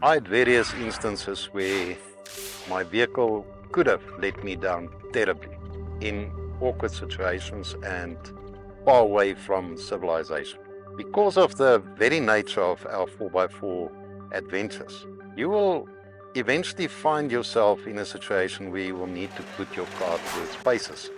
I had various instances where my vehicle could have let me down terribly in awkward situations and far away from civilization. Because of the very nature of our 4x4 adventures, you will eventually find yourself in a situation where you will need to put your car through its paces.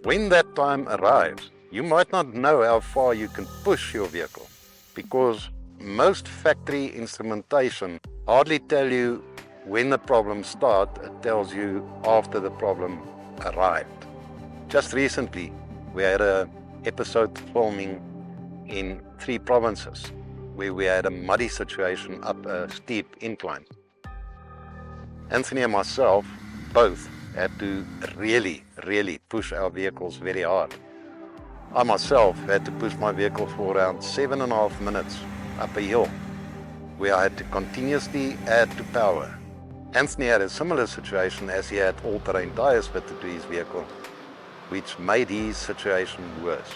When that time arrives, you might not know how far you can push your vehicle, because most factory instrumentation hardly tell you when the problem starts. It tells you after the problem arrived. Just recently, we had an episode filming in 3 provinces where we had a muddy situation up a steep incline. Anthony and myself both had to really push our vehicles very hard. I myself had to push my vehicle for around 7.5 minutes up a hill, where I had to continuously add to power. Anthony had a similar situation, as he had all-terrain tires fitted to his vehicle, which made his situation worse.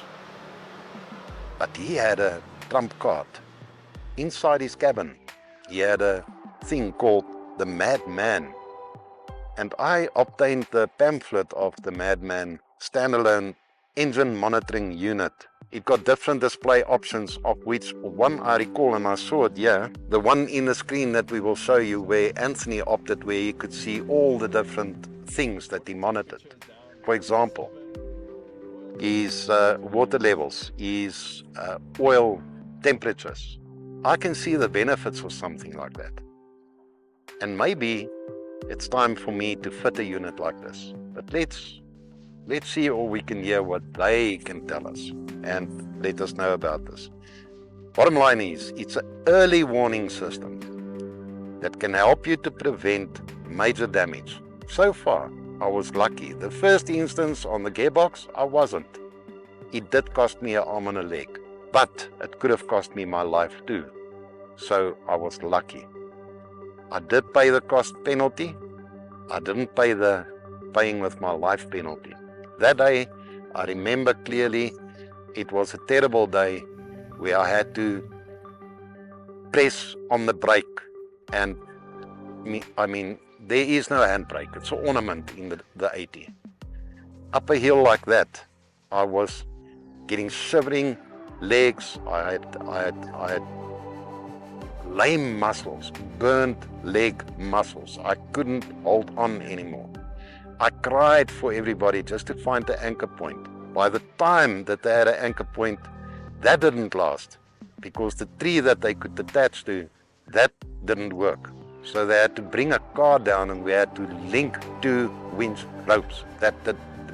But he had a trump card. Inside his cabin, he had a thing called the Madman. And I obtained the pamphlet of the Madman standalone engine monitoring unit. It got different display options, of which one I recall, and I saw it here, the one in the screen that we will show you, where Anthony opted where he could see all the different things that he monitored. For example, his water levels, his oil temperatures. I can see the benefits of something like that. And maybe it's time for me to fit a unit like this. But let's see, or we can hear what they can tell us and let us know about this. Bottom line is, it's an early warning system that can help you to prevent major damage. So far, I was lucky. The first instance on the gearbox, I wasn't. It did cost me an arm and a leg, but it could have cost me my life too. So I was lucky. I did pay the cost penalty. I didn't pay the paying with my life penalty. That day, I remember clearly, it was a terrible day where I had to press on the brake. And I mean, there is no handbrake. It's an ornament in the 80. Up a hill like that, I was getting shivering legs. I had lame muscles, burnt leg muscles. I couldn't hold on anymore. I cried for everybody just to find the anchor point. By the time that they had an anchor point, that didn't last, because the tree that they could attach to, that didn't work. So they had to bring a car down, and we had to link 2 winch ropes,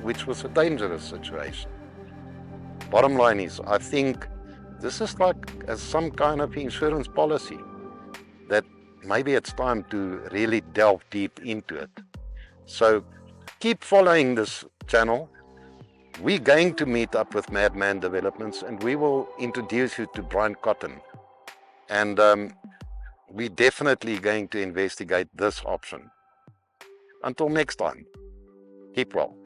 which was a dangerous situation. Bottom line is, I think this is like some kind of insurance policy, that maybe it's time to really delve deep into it. So keep following this channel. We're going to meet up with Madman Developments, and we will introduce you to Brian Cotton. And we're definitely going to investigate this option. Until next time, keep well.